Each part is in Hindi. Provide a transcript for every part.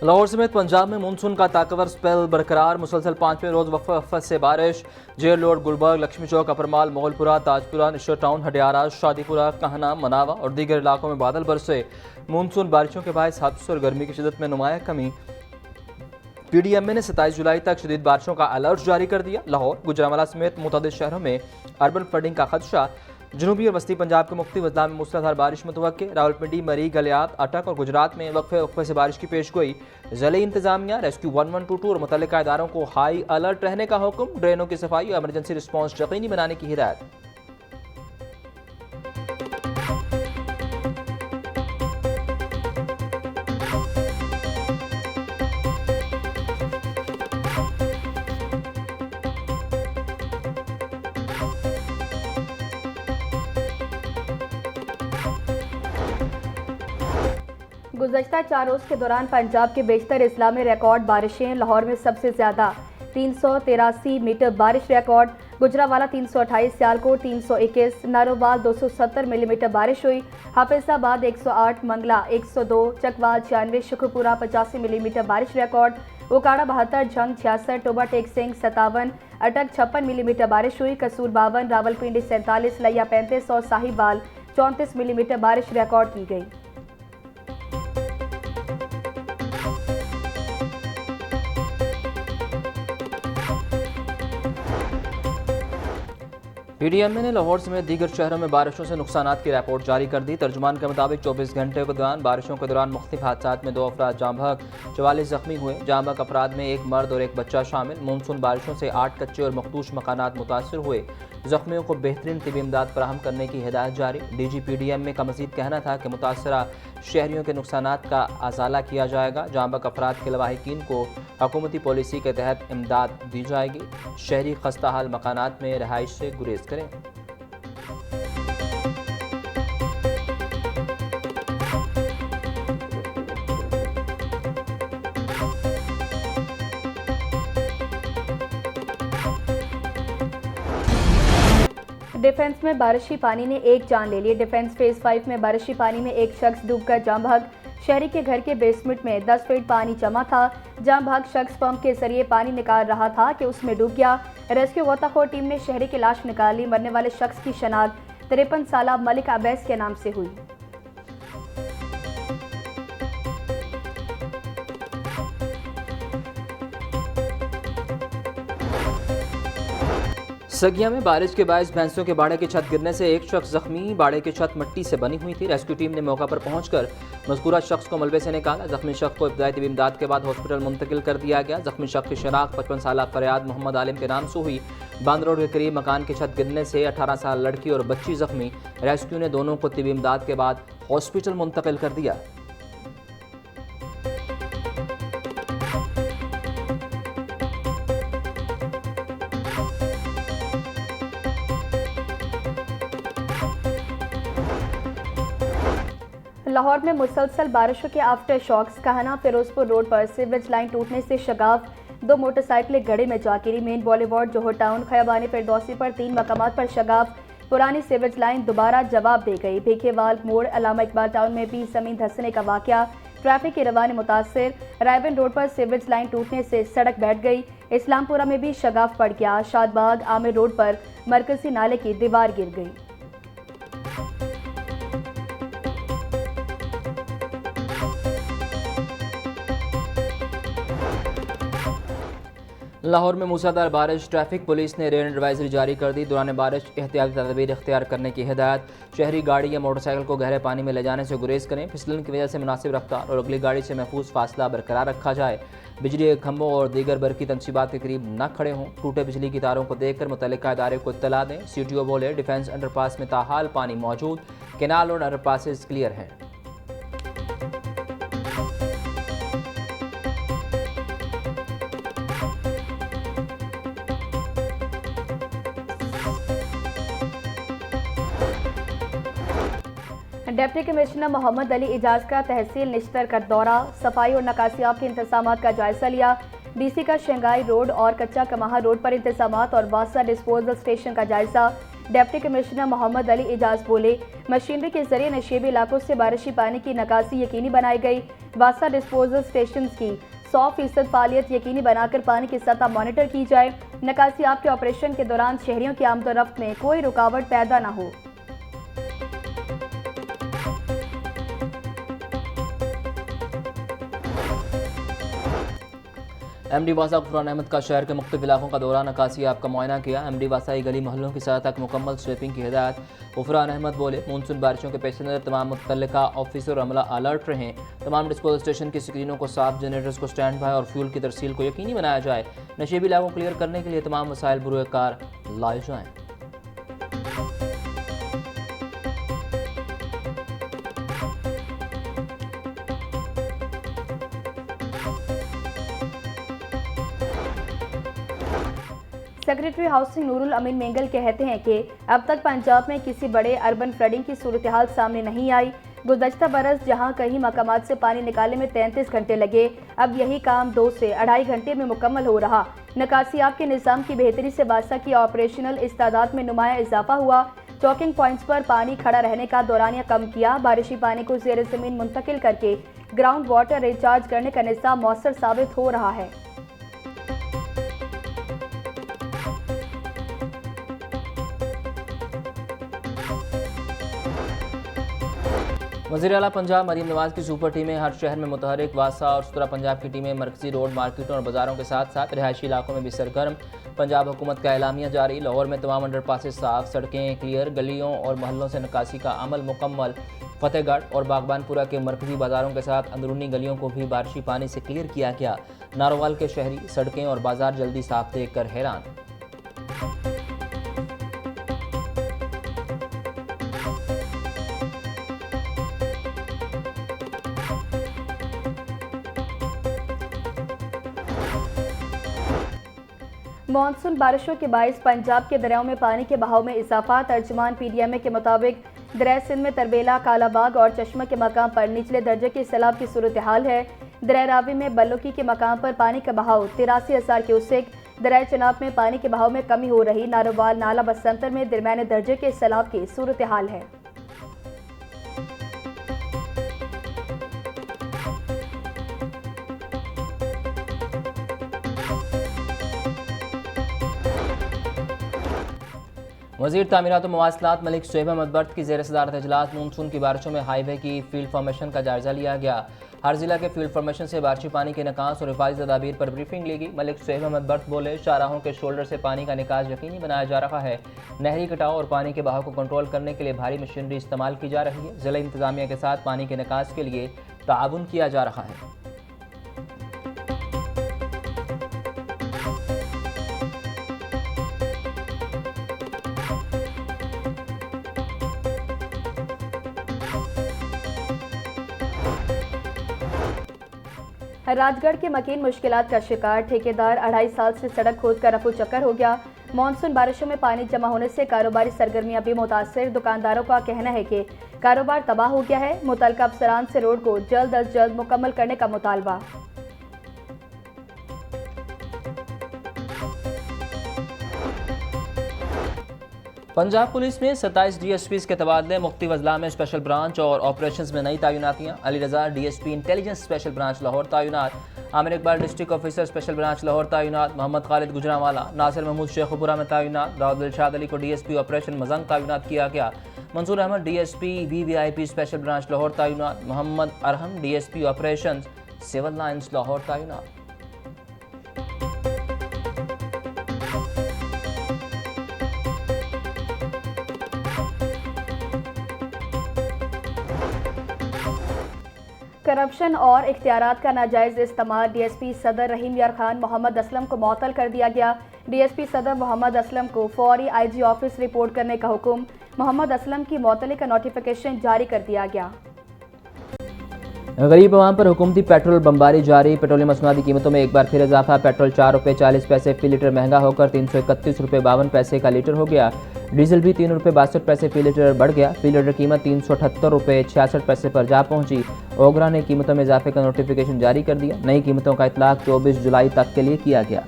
लाहौर समेत पंजाब में मानसून का ताकतवर स्पेल बरकरार। मुसलसल 5वें रोज वक्फे से बारिश। जेल रोड, गुलबर्ग, लक्ष्मी चौक, अपरमाल, मोगलपुरा, ताजपुरा, निशर टाउन, हडियारा, शादीपुरा, कहना, मनावा और दीगर इलाकों में बादल बरसे। मानसून बारिशों के बायस हादसों और गर्मी की शिदत में नुमाया कमी। PDMA ने 27 जुलाई तक शदीद बारिशों का अलर्ट जारी कर दिया। लाहौर, गुजरांवाला समेत मुतअद्दिद शहरों में अर्बन फ्लडिंग का खदशा। जनूबी और वस्ती पंजाब के मुख्तलिफ अजला में मूसलाधार बारिश मुतवक्के। रावलपिंडी, मरी, गलियात, अटक और गुजरात में वक्फे से बारिश की पेशगोई। ज़िले इंतजामिया, रेस्क्यू 1122 और मुतल्लिका इदारों को हाई अलर्ट रहने का हुक्म। ड्रेनों की सफाई और एमरजेंसी रिस्पॉन्स यकीनी बनाने की हिदायत। गुज़श्ता 4 रोज़ के दौरान पंजाब के बेशतर अजला में रिकॉर्ड बारिशें। लाहौर में सबसे ज़्यादा 383 मीटर बारिश रिकॉर्ड। गुजरांवाला 328, सियालकोट 321, नारोवाल 270 मिलीमीटर बारिश हुई। हाफिजाबाद 108, मंगला 102, चकवाल 96, शुक्रपुरा 85 मिलीमीटर बारिश रिकॉर्ड। उकाड़ा 72, झंग 66, टोबा टेक सिंह 57, अटक 56 मिलीमीटर बारिश हुई। कसूर 52, रावलपिंडी 47, लिया 35 और साहिवाल 34 मिलीमीटर बारिश रिकॉर्ड की गई। PDMA ने लाहौर समेत दीगर शहरों में बारिशों से नुकसानात की रिपोर्ट जारी कर दी। तर्जुमान के मुताबिक 24 घंटे के दौरान बारिशों के दौरान मुख्तलिफ हादसात में 2 अफराद जाँ बहक, 44 जख्मी हुए। जाँ बहक अफराद में 1 मर्द और 1 बच्चा शामिल। मानसून बारिशों से 8 कच्चे और मखदूश मकानात मुतासर हुए। जख्मियों को बेहतरीन तिबी इमदाद फराहम करने की हिदायत जारी। DG PDMA का मजीद कहना था कि मुतासरा शहरियों के नुकसानात का अजाला किया जाएगा। जाँ बहक अफराद के लवाहिकीन को हुकूमती पॉलिसी के तहत इमदाद दी जाएगी। शहरी खस्ता हाल मकानात में रहाइश से गुरेज करें। डिफेंस में बारिशी पानी ने एक जान ले ली। डिफेंस फेज 5 में बारिशी पानी में एक शख्स डूबकर जाँ बहक। शहरी के घर के बेसमेंट में 10 फीट पानी जमा था। जाँ बहक शख्स पंप के जरिए पानी निकाल रहा था कि उसमें डूब गया। रेस्क्यू गोताखोर टीम ने शहरी की लाश निकाली। मरने वाले शख्स की शनाख्त 53 साला मलिक अवैस के नाम से हुई। सगिया में बारिश के बायस भैंसों के बाड़े की छत गिरने से एक शख्स जख्मी। बाड़े की छत मिट्टी से बनी हुई थी। रेस्क्यू टीम ने मौका पर पहुंचकर मज़कूरा शख्स को मलबे से निकाला। जख्मी शख्स को इब्तदाई तिबी इमदाद के बाद हॉस्पिटल मुंतकिल कर दिया गया। जख्मी शख्स की शनाख्त 55 साला फरियाद मोहम्मद आलिम के नाम से हुई। बांद रोड के करीब मकान की छत गिरने से 18 साल लड़की और बच्ची जख्मी। रेस्क्यू ने दोनों को तिबी इमदाद के बाद हॉस्पिटल मुंतकिल कर दिया। लाहौर में मुसलसल बारिशों के आफ्टर शॉक्स। कहना फिरोजपुर रोड पर सीवरेज लाइन टूटने से शगाफ। 2 मोटरसाइकिलें गड्ढे में जा गिरी। मेन बॉलीवुड, जोहर टाउन, खयाबानी फिरदौसी पर 3 मकामात पर शगाफ। पुरानी सीवरेज लाइन दोबारा जवाब दे गई। भीखेवाल मोड़, अलामा इकबाल टाउन में भी जमीन धंसने का वाकया। ट्रैफिक की रवानी मुतासिर। रायबन रोड पर सीवरेज लाइन टूटने से सड़क बैठ गई। इस्लामपुरा में भी शगाफ पड़ गया। शादबाग आमिर रोड पर मरकजी नाले की दीवार गिर गई। लाहौर में मूसलाधार बारिश। ट्रैफिक पुलिस ने रेन एडवाइजरी जारी कर दी। दौरान बारिश एहतियाती तदबीर इख्तियार करने की हिदायत। शहरी गाड़ी या मोटरसाइकिल को गहरे पानी में ले जाने से गुरेज करें। फिसलन की वजह से मुनासिब रफ्तार और अगली गाड़ी से महफूज फासला बरकरार रखा जाए। बिजली के खंभों और दीगर बरकी तनसीबात के करीब न खड़े हों। टूटे बिजली की तारों को देखकर मुतल्लिका इदारे को इत्तला दें। CTO बोले, डिफेंस अंडरपास में ताहाल पानी मौजूद। केनाल और अंडरपासेस क्लियर हैं। डिप्टी कमिश्नर मोहम्मद अली इजाज का तहसील निश्तर का दौरा। सफाई और नकासियाब के इंतजामात का जायजा लिया। DC का शंघाई रोड और कच्चा कमाहा रोड पर इंतजामात और वासा डिस्पोजल स्टेशन का जायजा। डिप्टी कमिश्नर मोहम्मद अली एजाज बोले, मशीनरी के जरिए नशेबी इलाकों से बारिशी पानी की निकासी यकीनी बनाई गई। वासा डिस्पोजल स्टेशन की 100% फालियत यकीनी बनाकर पानी की सतह मॉनिटर की जाए। निकासी आपके ऑपरेशन के दौरान शहरियों की आमदोरफ्त में कोई रुकावट पैदा न हो। एमडी वासा गुफरान अहमद का शहर के मुख्तलिफ इलाकों का दौरा निकासी आप का मुआयना किया। एमडी वासा गली मोहल्लों की सतह तक मुकम्मल स्वीपिंग की हिदायत। गुफरान अहमद बोले, मानसून बारिशों के पेश नज़र तमाम मुतल्लिका ऑफिसर और अमला अलर्ट रहें। तमाम डिस्पोजल स्टेशन की स्क्रीनों को साफ, जनरेटर्स को स्टैंड बाय और फ्यूल की तरसील को यकीनी बनाया जाए। नशेबी इलाकों क्लियर करने के लिए तमाम वसाइल बुरुए कार लाए जाएँ। सेक्रेटरी हाउसिंग नूरुल अमीन मेंगल कहते हैं कि अब तक पंजाब में किसी बड़े अर्बन फ्लडिंग की सूरत हाल सामने नहीं आई। गुज़श्ता बरस जहां कई मकामात से पानी निकालने में 33 घंटे लगे, अब यही काम 2 से 2.5 घंटे में मुकम्मल हो रहा। निकासियाब के निज़ाम की बेहतरी से बादशाह की ऑपरेशनल इस्तादात में नुमाया इजाफा हुआ। चौकिंग पॉइंट्स पर पानी खड़ा रहने का दौरानिया कम किया। बारिशी पानी को ज़ेर ज़मीन मुंतकिल करके ग्राउंड वाटर रिचार्ज करने का निज़ाम मौसर साबित हो रहा है। वज़ीर आला पंजाब मरीम नवाज की सुपर टीमें हर शहर में मुतहरिक। वासा और सुतरा पंजाब की टीमें मरकजी रोड, मार्केटों और बाजारों के साथ साथ रिहायशी इलाकों में भी सरगर्म। पंजाब हुकूमत का एलामिया जारी। लाहौर में तमाम अंडरपासेस साफ, सड़कें क्लियर, गलियों और मोहल्लों से निकासी का अमल मुकम्मल। फतेहगढ़ और बागबानपुरा के मरकजी बाजारों के साथ अंदरूनी गलियों को भी बारिशी पानी से क्लियर किया गया। नारोवाल के शहरी सड़कें और बाजार जल्दी साफ देख कर हैरान। मानसून बारिशों के बायस पंजाब के दरियाओं में पानी के बहाव में इजाफा। तर्जुमान PDMA के मुताबिक दरिया सिंध में तरबेला, कालाबाग और चश्मा के मकाम पर निचले दर्जे की सैलाब की सूरत हाल है। दरिया रावी में बल्लुकी के मकाम पर पानी का बहाव 83,000 क्यूसेक। दरिया चनाब में पानी के बहाव में कमी हो रही। नारोवाल, नाला बसंतर में दरमियाने दर्जे के सैलाब की सूरत हाल है। वज़ीर तामीरात और मवासलात मलिक शोएब अहमद बर्द की ज़ेर सदारत इजलास। मानसून की बारिशों में हाईवे की फील्ड फॉर्मेशन का जायजा लिया गया। हर जिला के फील्ड फॉर्मेशन से बारिशी पानी के निकास और हिफाजी तदाबीर पर ब्रीफिंग ली गई। मलिक शोएब अहमद बर्द बोले, शाहराहों के शोल्डर से पानी का निकास यकीनी बनाया जा रहा है। नहरी कटाव और पानी के बहाव को कंट्रोल करने के लिए भारी मशीनरी इस्तेमाल की जा रही है। ज़िला इंतजामिया के साथ पानी के निकास के लिए ताउन किया जा रहा है। राजगढ़ के मकीन मुश्किलात का शिकार ठेकेदार 2.5 साल से सड़क खोद कर रफू चक्कर हो गया। मानसून बारिशों में पानी जमा होने से कारोबारी सरगर्मियां भी मुतासर। दुकानदारों का कहना है कि कारोबार तबाह हो गया है। मुतल्लिका अफसरान से रोड को जल्द अज जल्द मुकम्मल करने का मुतालबा। पंजाब पुलिस में 27 DSPs के तबादले। मुख्तलिफ अजला में स्पेशल ब्रांच और ऑपरेशंस में नई तैनातियाँ। Ali Raza DSP intelligence special branch Lahore तैनात। Aamir Iqbal district officer special branch Lahore तैनात। मोहम्मद खालिद गुजरांवाला, नासिर महमूद शेखुपुरा में तैनात। दाऊद दिलशाद अली को DSP ऑपरेशन मजंग तैनात किया गया। Mansoor Ahmed DSP VVIP special branch Lahore तैनात। Mohammad Arham DSP operation civil lines Lahore तैनात। करप्शन और इख्तियारात का नाजायज़ इस्तेमाल। DSP सदर रहीम यार खान मोहम्मद असलम को मुअत्तल कर दिया गया। DSP सदर मोहम्मद असलम को फौरी IG ऑफिस रिपोर्ट करने का हुक्म। मोहम्मद असलम की मुअत्तली का नोटिफिकेशन जारी कर दिया गया। गरीब आवाम पर हुकूमती पेट्रोल बमबारी जारी। पेट्रोलियम मसनूआत की कीमतों में एक बार फिर इजाफा। पेट्रोल 4 रुपये 40 पैसे फी लीटर महंगा होकर 331 रुपये 52 पैसे का लीटर हो गया। डीजल भी 3 रुपये 62 पैसे फी लीटर बढ़ गया। फी लीटर कीमत 378 रुपये 66 पैसे पर जा पहुंची। ओगरा ने कीमतों में इजाफे का नोटिफिकेशन जारी कर दिया। नई कीमतों का इतलाक 24 जुलाई तक के लिए किया गया।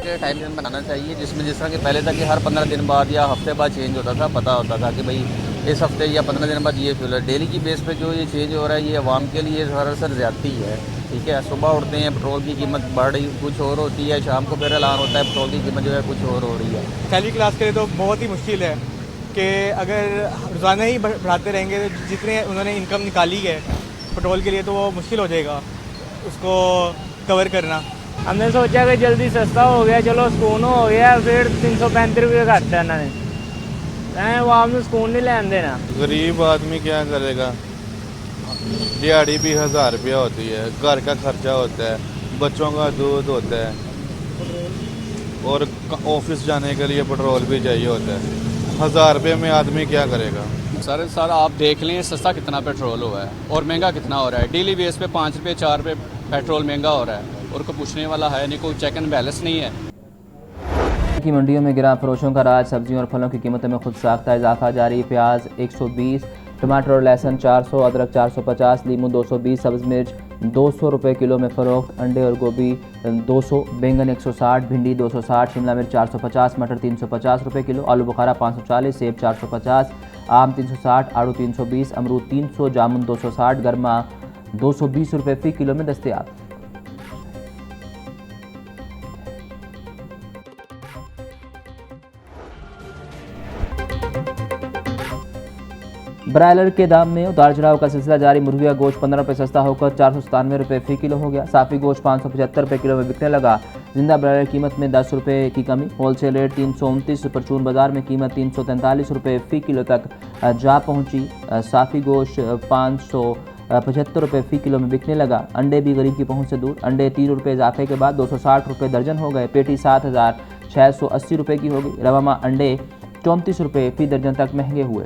के टाइम टेबल बनाना चाहिए, जिसमें जिस तरह कि पहले था कि हर 15 दिन बाद या हफ्ते बाद चेंज होता था, पता होता था कि भाई इस हफ्ते या 15 दिन बाद ये फ्यूल है। डेली की बेस पे जो ये चेंज हो रहा है, ये आवाम के लिए सरासर ज़्यादती है। ठीक है, सुबह उठते हैं पेट्रोल की कीमत बढ़ रही कुछ और होती है, शाम को फिर ऐलान होता है पेट्रोल की कीमत जो है कुछ और हो रही है। 11वीं क्लास के लिए तो बहुत ही मुश्किल है कि अगर रोज़ाना ही बढ़ाते रहेंगे तो जितने उन्होंने इनकम निकाली है पेट्रोल के लिए, तो वो मुश्किल हो जाएगा उसको कवर करना। हमने सोचा कि जल्दी सस्ता हो गया, चलो सुकून हो गया, फिर 335 रुपये घटता इन्होंने, वो आपने सुकून नहीं लैन देना। गरीब आदमी क्या करेगा, दिहाड़ी भी 1000 रुपया होती है, घर का खर्चा होता है, बच्चों का दूध होता है और ऑफिस जाने के लिए पेट्रोल भी चाहिए होता है। 1000 रुपये में आदमी क्या करेगा। सर आप देख लें सस्ता कितना पेट्रोल हुआ है और महंगा कितना हो रहा है। डेली बेस पे 5 रुपये 4 रुपये पेट्रोल महंगा हो रहा है और कोई पूछने वाला है नहीं, कोई चेक एंड बैलेंस नहीं है। की मंडियों में गिरा फरोशों का राज, सब्जियों और फलों की कीमतों में खुद साख्ता इजाफा जारी। प्याज 120, टमाटर और लहसुन 400, अदरक 450, लीमू 220, सब्ज़ मिर्च 200 रुपये किलो में फ़रोख्त। अंडे और गोभी 200, बैंगन 160, भिंडी 260, शिमला मिर्च 450, मटर 350 रुपये किलो, आलू बुखारा 540, सेब 450, आम 360, आड़ू 320, अमरूद 300, जामुन 260, गर्मा 220 रुपये फ़ी किलो में दस्तयाब। ब्रायलर के दाम में उतार चढ़ाव का सिलसिला जारी। मुर्गिया गोश्त 15 रुपये सस्ता होकर 497 रुपये फ़ी किलो हो गया। साफ़ी गोश्त 575 रुपये किलो में बिकने लगा। जिंदा ब्रायलर कीमत में 10 रुपये की कमी। होलसेल रेट 329, परचून बाजार में कीमत 343 रुपये फ़ी किलो तक जा पहुंची। साफ़ी गोश्त 575 रुपये फ़ी किलो में बिकने लगा। अंडे भी गरीब की पहुंच से दूर। अंडे 3 रुपये इजाफे के बाद 260 रुपये दर्जन हो गए। पेटी 7680 रुपये की हो गई। रवामा अंडे 34 रुपये फ़ी दर्जन तक महंगे हुए।